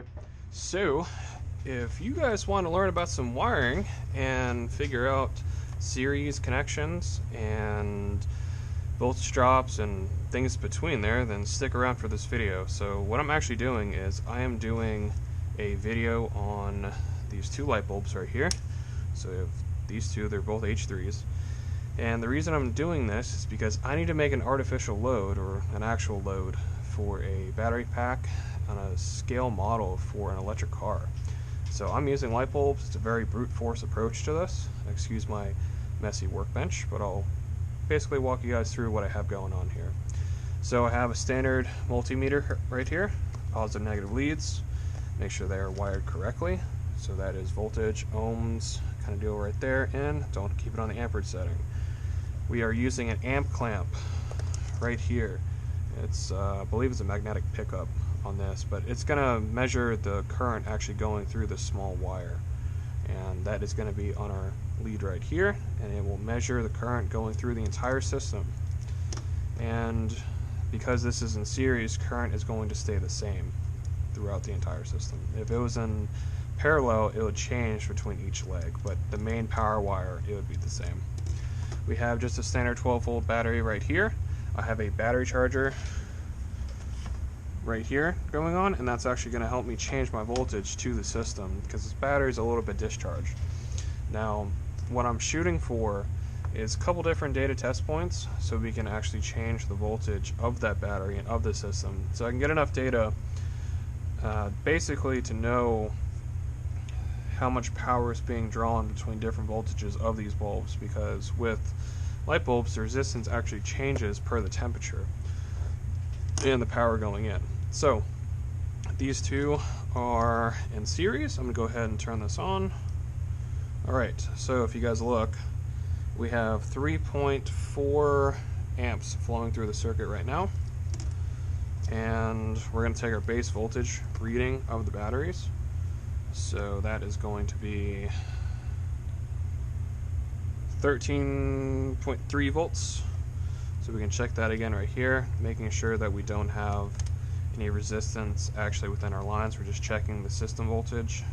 everybody. So, if you guys want to learn about some wiring and figure out series connections and voltage drops and things between there, then stick around for this video. So what I'm actually doing is I am doing a video on these two light bulbs right here. So we have these two, they're both H3s. And the reason I'm doing this is because I need to make an artificial load, or an actual load, for a battery pack on a scale model for an electric car. So I'm using light bulbs. It's a very brute force approach to this. Excuse my messy workbench, but I'll basically walk you guys through what I have going on here. So I have a standard multimeter right here, positive negative leads, make sure they are wired correctly. So that is voltage, ohms, kind of deal right there, and don't keep it on the amperage setting. We are using an amp clamp right here. It's, I believe it's a magnetic pickup on this, but it's going to measure the current actually going through this small wire. And that is going to be on our lead right here, and it will measure the current going through the entire system. And because this is in series, current is going to stay the same throughout the entire system. If it was in parallel, it would change between each leg, but the main power wire, it would be the same. We have just a standard 12-volt battery right here. I have a battery charger right here going on, and that's actually going to help me change my voltage to the system because this battery is a little bit discharged. Now, what I'm shooting for is a couple different data test points so we can actually change the voltage of that battery and of the system, so I can get enough data basically to know how much power is being drawn between different voltages of these bulbs, because with light bulbs the resistance actually changes per the temperature and the power going in. So these two are in series. I'm going to go ahead and turn this on. Alright, so if you guys look, we have 3.4 amps flowing through the circuit right now, and we're going to take our base voltage reading of the batteries. So that is going to be 13.3 volts. So we can check that again right here, making sure that we don't have any resistance actually within our lines. We're just checking the system voltage.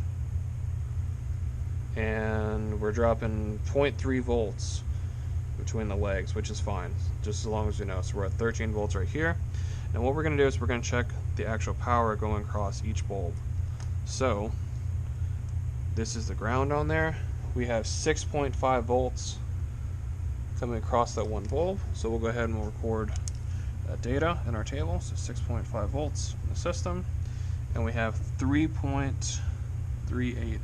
And we're dropping 0.3 volts between the legs, which is fine, just as long as you know. So we're at 13 volts right here. And what we're going to do is we're going to check the actual power going across each bulb. So this is the ground on there. We have 6.5 volts coming across that one bulb. So we'll go ahead and we'll record that data in our table. So 6.5 volts in the system. And we have 3.38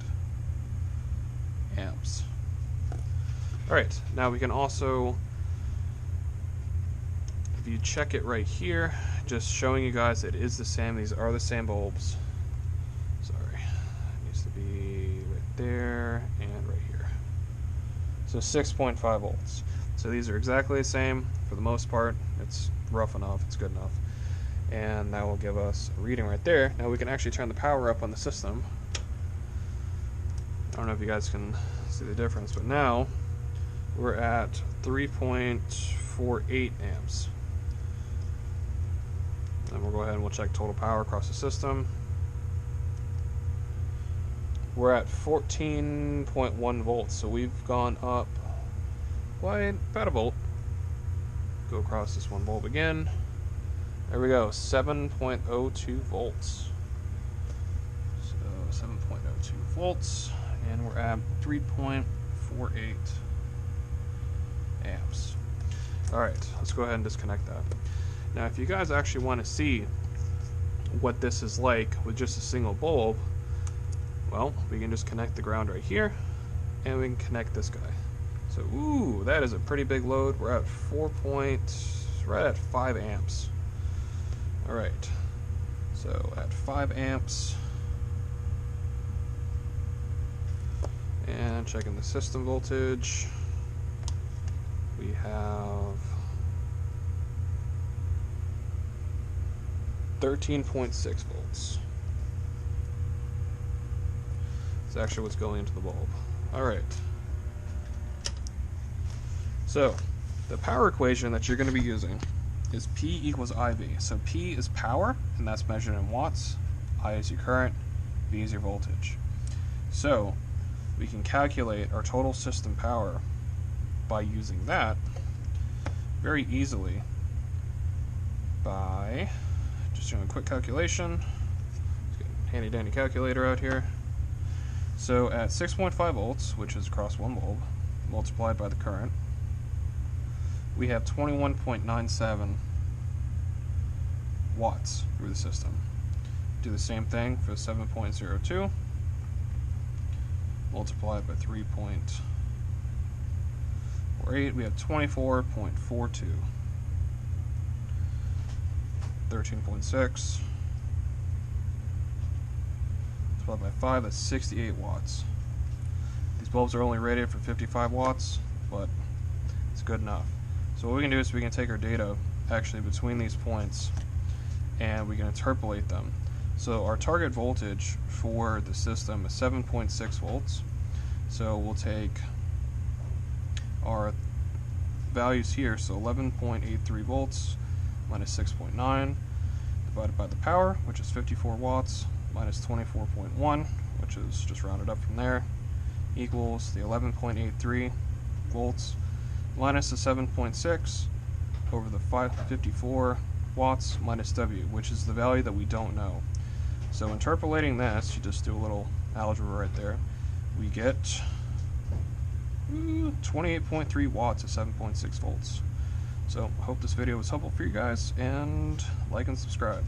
amps. Alright, now we can also, if you check it right here, just showing you guys it is the same. These are the same bulbs. Sorry, it needs to be right there and right here. So 6.5 volts. So these are exactly the same for the most part. It's rough enough, it's good enough. And that will give us a reading right there. Now we can actually turn the power up on the system. I don't know if you guys can see the difference, but now we're at 3.48 amps. And we'll go ahead and we'll check total power across the system. We're at 14.1 volts, so we've gone up quite about a volt. Go across this one bulb again. There we go, 7.02 volts. So 7.02 volts, and we're at 3.48 amps. Alright, let's go ahead and disconnect that. Now if you guys actually want to see what this is like with just a single bulb, well, we can just connect the ground right here, and we can connect this guy. So, ooh, that is a pretty big load. We're at right at 5 amps. Alright, so at 5 amps, and checking the system voltage, we have 13.6 volts. It's actually what's going into the bulb. Alright. So, the power equation that you're going to be using is P equals IV. So P is power, and that's measured in watts. I is your current, V is your voltage. So we can calculate our total system power by using that very easily by just doing a quick calculation. Let's get a handy dandy calculator out here. So at 6.5 volts, which is across one bulb, multiplied by the current, we have 21.97 watts through the system. Do the same thing for 7.02, multiplied by 3.48, we have 24.42. 13.6 multiplied by 5, that's 68 watts. These bulbs are only rated for 55 watts, but it's good enough. So what we can do is we can take our data actually between these points and we can interpolate them. So our target voltage for the system is 7.6 volts. So we'll take our values here, so 11.83 volts minus 6.9 divided by the power, which is 54 watts, minus 24.1, which is just rounded up from there, equals the 11.83 volts minus the 7.6 over the 54 watts minus W, which is the value that we don't know. So interpolating this, you just do a little algebra right there, we get 28.3 watts at 7.6 volts. So I hope this video was helpful for you guys, and like and subscribe.